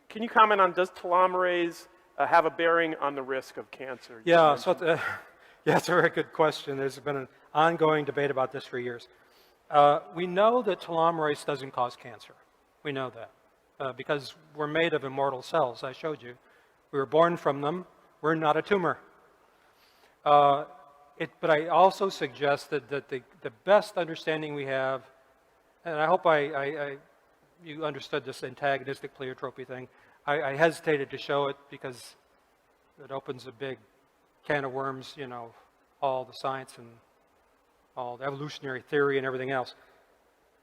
can you comment on, does telomerase have a bearing on the risk of cancer? Yeah, it's a very good question. There's been an ongoing debate about this for years. We know that telomerase doesn't cause cancer. We know that because we're made of immortal cells, I showed you. We were born from them. We're not a tumor. But I also suggested that the best understanding we have, and I hope you understood this antagonistic pleiotropy thing. I hesitated to show it because it opens a big can of worms, you know, all the science and all the evolutionary theory and everything else.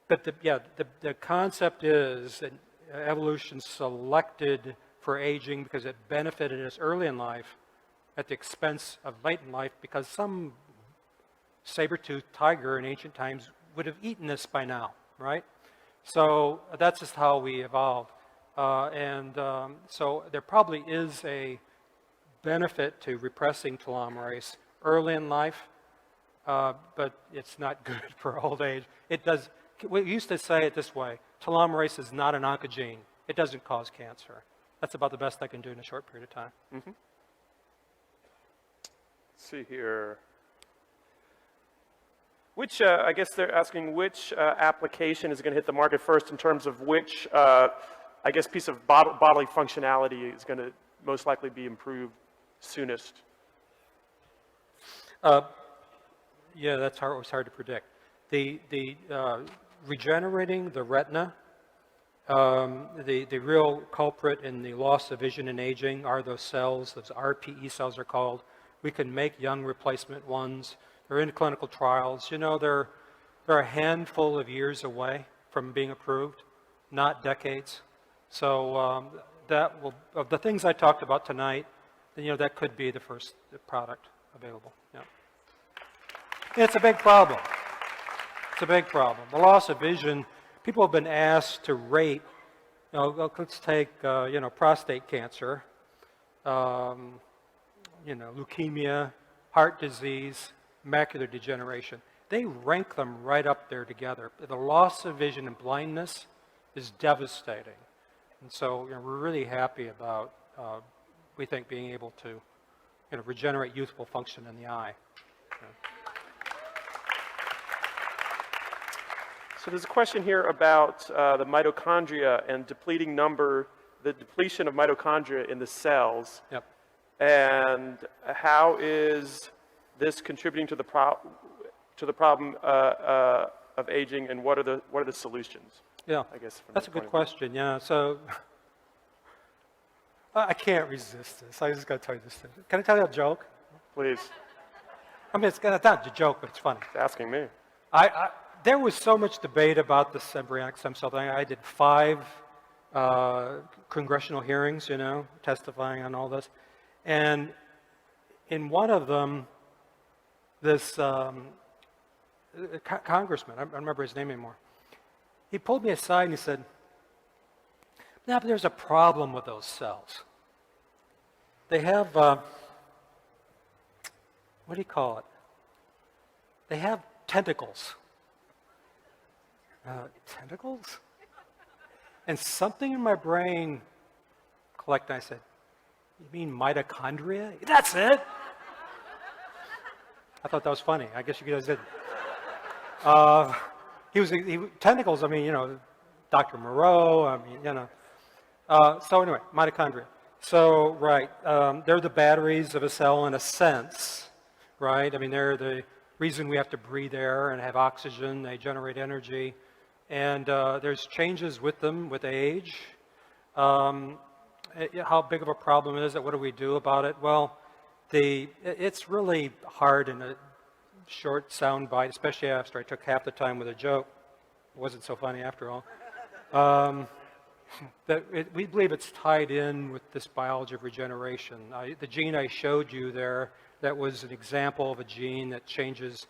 But the concept is that evolution selected for aging because it benefited us early in life at the expense of late in life, because some saber-toothed tiger in ancient times would have eaten us by now, right? So that's just how we evolved. So there probably is a benefit to repressing telomerase early in life, but it's not good for old age. It does. We used to say it this way: telomerase is not an oncogene. It doesn't cause cancer. That's about the best I can do in a short period of time. Mm-hmm. Let's see here. Which, I guess they're asking which application is going to hit the market first in terms of which, I guess, piece of bodily functionality is going to most likely be improved soonest? Yeah, that's hard. It was hard to predict. The regenerating the retina, the real culprit in the loss of vision and aging are those cells. Those RPE cells are called. We can make young replacement ones. They're in clinical trials. You know, they're a handful of years away from being approved, not decades. So that will, of the things I talked about tonight, you know, that could be the first product available. Yeah. It's a big problem. It's a big problem. The loss of vision, people have been asked to rate, you know, let's take, you know, prostate cancer, you know, leukemia, heart disease, macular degeneration. They rank them right up there together. The loss of vision and blindness is devastating. And so, you know, we're really happy about, we think, being able to, you know, regenerate youthful function in the eye. Yeah. So there's a question here about the mitochondria and depleting the depletion of mitochondria in the cells. Yep. And how is this contributing to the problem of aging, and what are the solutions? Yeah, I guess that's a good question. Yeah, so I can't resist this. I just got to tell you this thing. Can I tell you a joke? Please. I mean, it's not a joke, but it's funny. It's asking me. There was so much debate about this embryonic stem cell thing. I did 5 congressional hearings, you know, testifying on all this. And in one of them, this congressman, I don't remember his name anymore, he pulled me aside and he said, "Yeah, but there's a problem with those cells. They have, what do you call it? They have tentacles." Tentacles? And something in my brain clicked, and I said, "You mean mitochondria?" That's it. I thought that was funny. I guess you guys did. Tentacles, I mean, you know, Dr. Moreau, I mean, you know. So anyway, mitochondria. So, right, they're the batteries of a cell in a sense, right? I mean, they're the reason we have to breathe air and have oxygen. They generate energy. And there's changes with them with age. How big of a problem is it? What do we do about it? Well, it's really hard in a short sound bite, especially after I took half the time with a joke. It wasn't so funny after all. We believe it's tied in with this biology of regeneration. The gene I showed you there, that was an example of a gene that changes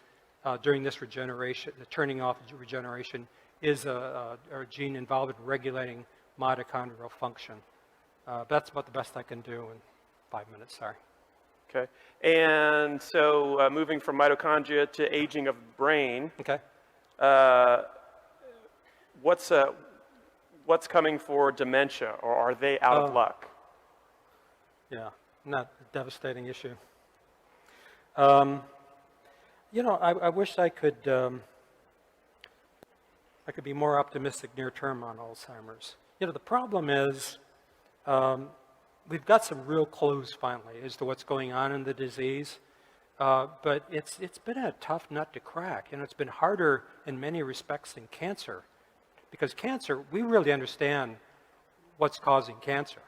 during this regeneration. The turning off of regeneration is a gene involved in regulating mitochondrial function. That's about the best I can do in 5 minutes, sorry. Okay. And so moving from mitochondria to aging of the brain. Okay. What's coming for dementia, or are they out of luck? Yeah, not a devastating issue. You know, I wish I could I could be more optimistic near term on Alzheimer's. You know, the problem is we've got some real clues finally as to what's going on in the disease, but it's been a tough nut to crack. You know, it's been harder in many respects than cancer, because cancer, we really understand what's causing cancer.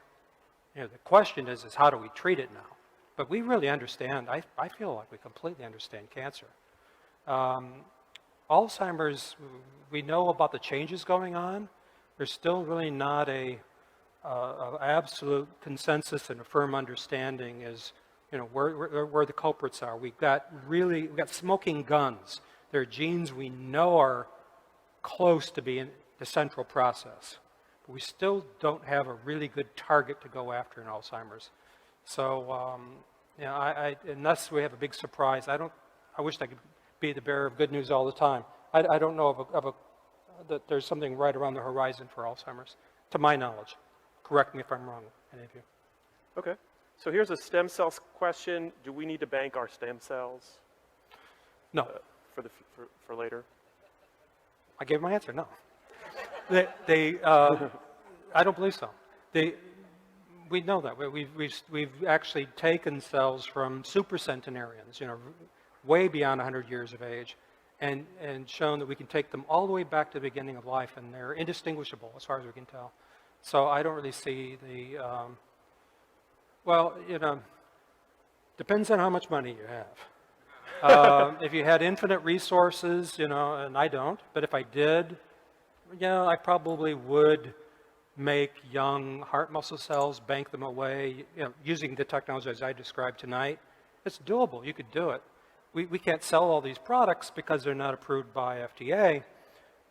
You know, the question is how do we treat it now? But we really understand, I feel like we completely understand cancer. Alzheimer's, we know about the changes going on. There's still really not a absolute consensus and a firm understanding as, you know, where the culprits are. We've got smoking guns. There are genes we know are close to being the central process. But we still don't have a really good target to go after in Alzheimer's. So, you know, unless we have a big surprise, I wish I could be the bearer of good news all the time. I don't know that there's something right around the horizon for Alzheimer's, to my knowledge. Correct me if I'm wrong, any of you. Okay. So here's a stem cells question. Do we need to bank our stem cells? No. For later? I gave my answer, no. I don't believe so. We know that. We've actually taken cells from supercentenarians, you know, way beyond 100 years of age, and shown that we can take them all the way back to the beginning of life, and they're indistinguishable as far as we can tell. So I don't really see well, you know, depends on how much money you have. If you had infinite resources, you know, and I don't, but if I did, you know, I probably would make young heart muscle cells, bank them away, you know, using the technologies I described tonight. It's doable. You could do it. We can't sell all these products because they're not approved by FDA,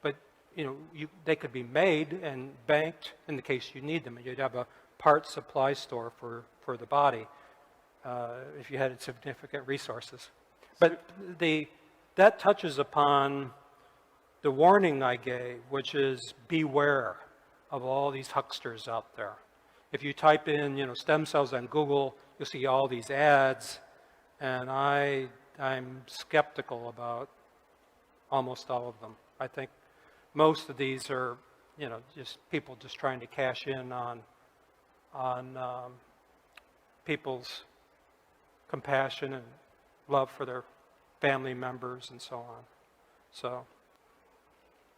but you know, they could be made and banked in the case you need them. You'd have a part supply store for the body if you had significant resources. But that touches upon the warning I gave, which is beware of all these hucksters out there. If you type in, you know, stem cells on Google, you'll see all these ads, and I'm skeptical about almost all of them. I think most of these are, you know, just people just trying to cash in on people's compassion and love for their family members and so on. So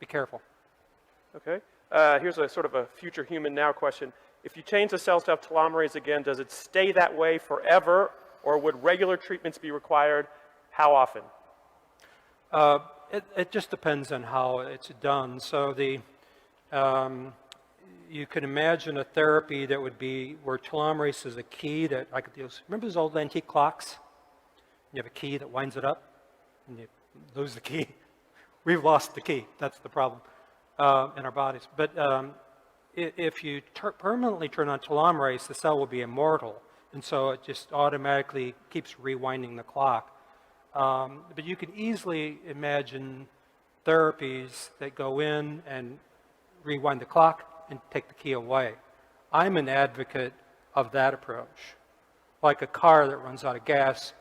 be careful. Okay. Here's a sort of a future human now question. If you change the cells to have telomerase again, does it stay that way forever, or would regular treatments be required? How often? It just depends on how it's done. So you can imagine a therapy that would be where telomerase is a key that I could use. Remember those old antique clocks? You have a key that winds it up, and you lose the key. We've lost the key. That's the problem in our bodies. But if you permanently turn on telomerase, the cell will be immortal, and so it just automatically keeps rewinding the clock. But you can easily imagine therapies that go in and rewind the clock and take the key away. I'm an advocate of that approach. Like a car that runs out of gas,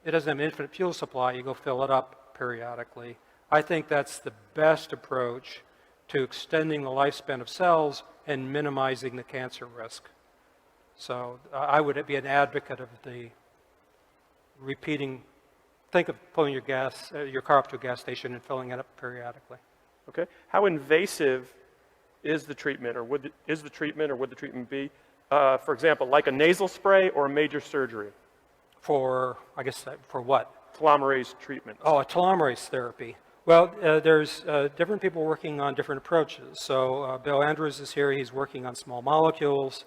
it doesn't have an infinite fuel supply, you go fill it up periodically. I think that's the best approach to extending the lifespan of cells and minimizing the cancer risk. So I would be an advocate of the repeating. Think of pulling your car up to a gas station and filling it up periodically. Okay. How invasive is the treatment, or would the treatment be? For example, like a nasal spray or a major surgery? For what? Telomerase treatment. Oh, a telomerase therapy. Well, there's different people working on different approaches. So Bill Andrews is here. He's working on small molecules.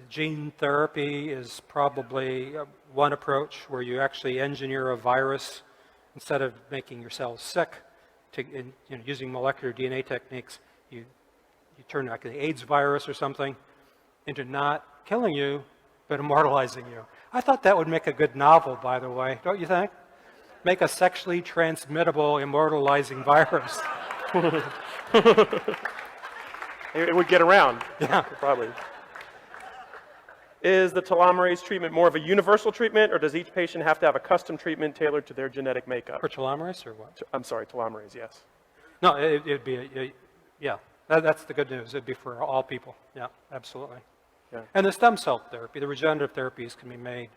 Gene therapy is probably one approach where you actually engineer a virus instead of making your cells sick. Using molecular DNA techniques, you turn like the AIDS virus or something into not killing you, but immortalizing you. I thought that would make a good novel, by the way, don't you think? Make a sexually transmittable, immortalizing virus. It would get around. Yeah. Probably. Is the telomerase treatment more of a universal treatment, or does each patient have to have a custom treatment tailored to their genetic makeup? For telomerase or what? I'm sorry, telomerase, yes. No, it'd be, yeah, that's the good news. It'd be for all people. Yeah, absolutely. Yeah. And the stem cell therapy, the regenerative therapies can be made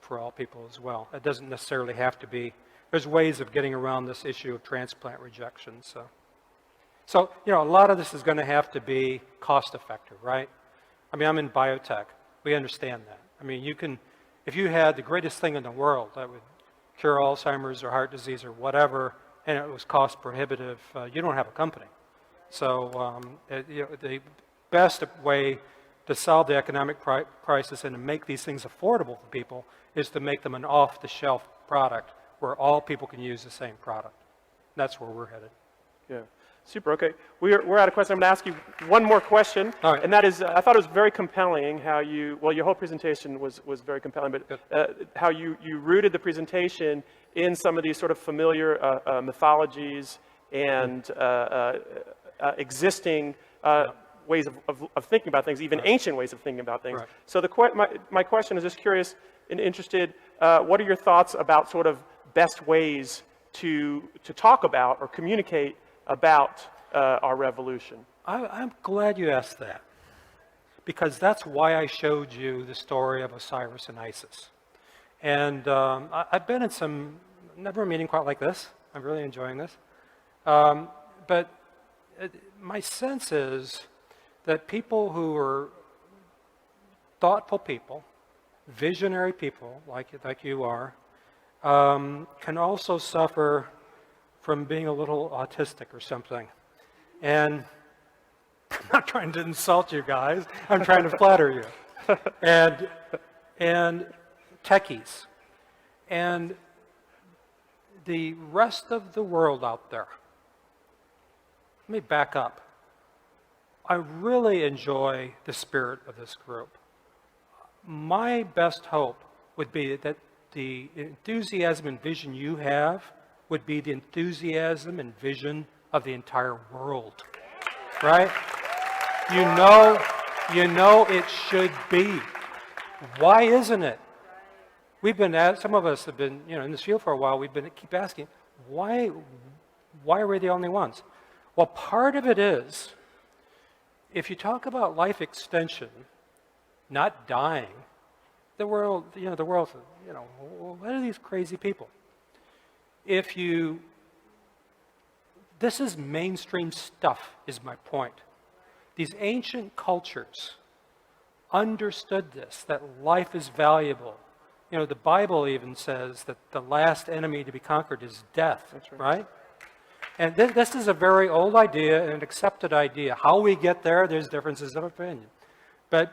for all people as well. It doesn't necessarily have to be. There's ways of getting around this issue of transplant rejection. So a lot of this is going to have to be cost effective, right? I mean, I'm in biotech. We understand that. I mean, if you had the greatest thing in the world that would cure Alzheimer's or heart disease or whatever, and it was cost prohibitive, you don't have a company. So the best way to solve the economic crisis and to make these things affordable for people is to make them an off-the-shelf product where all people can use the same product. That's where we're headed. Yeah. Super, okay. We're out of questions. I'm going to ask you one more question, All right. and that is, I thought it was very compelling how your whole presentation was very compelling, but how you rooted the presentation in some of these sort of familiar mythologies and existing ways of thinking about things, even ancient ways of thinking about things. Right. So my question is just curious and interested, what are your thoughts about sort of best ways to talk about or communicate about our revolution? I'm glad you asked that, because that's why I showed you the story of Osiris and Isis. And I've been in never a meeting quite like this. I'm really enjoying this. But my sense is that people who are thoughtful people, visionary people like you are, can also suffer from being a little autistic or something. And I'm not trying to insult you guys, I'm trying to flatter you. And techies. And the rest of the world out there. Let me back up. I really enjoy the spirit of this group. My best hope would be that the enthusiasm and vision you have would be the enthusiasm and vision of the entire world, right? You know it should be. Why isn't it? Some of us have been, in this field for a while, keep asking, why are we the only ones? Well, part of it is, if you talk about life extension, not dying, the world, what are these crazy people? This is mainstream stuff, is my point. These ancient cultures understood this, that life is valuable. The Bible even says that the last enemy to be conquered is death. That's right? And this is a very old idea and an accepted idea. How we get there, there's differences of opinion. But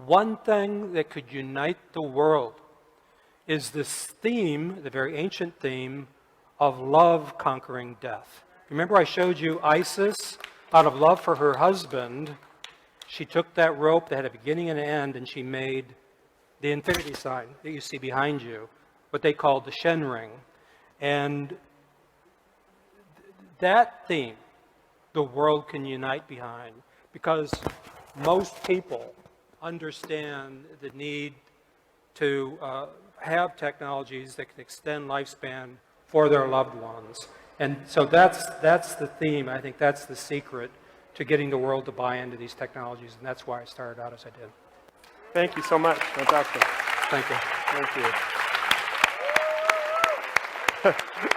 one thing that could unite the world is this theme, the very ancient theme, of love conquering death. Remember I showed you Isis, out of love for her husband, she took that rope that had a beginning and an end, and she made the infinity sign that you see behind you, what they called the Shen ring. And that theme, the world can unite behind, because most people understand the need to have technologies that can extend lifespan for their loved ones. And so that's the theme. I think that's the secret to getting the world to buy into these technologies, and that's why I started out as I did. Thank you so much. Fantastic. Thank you. Thank you.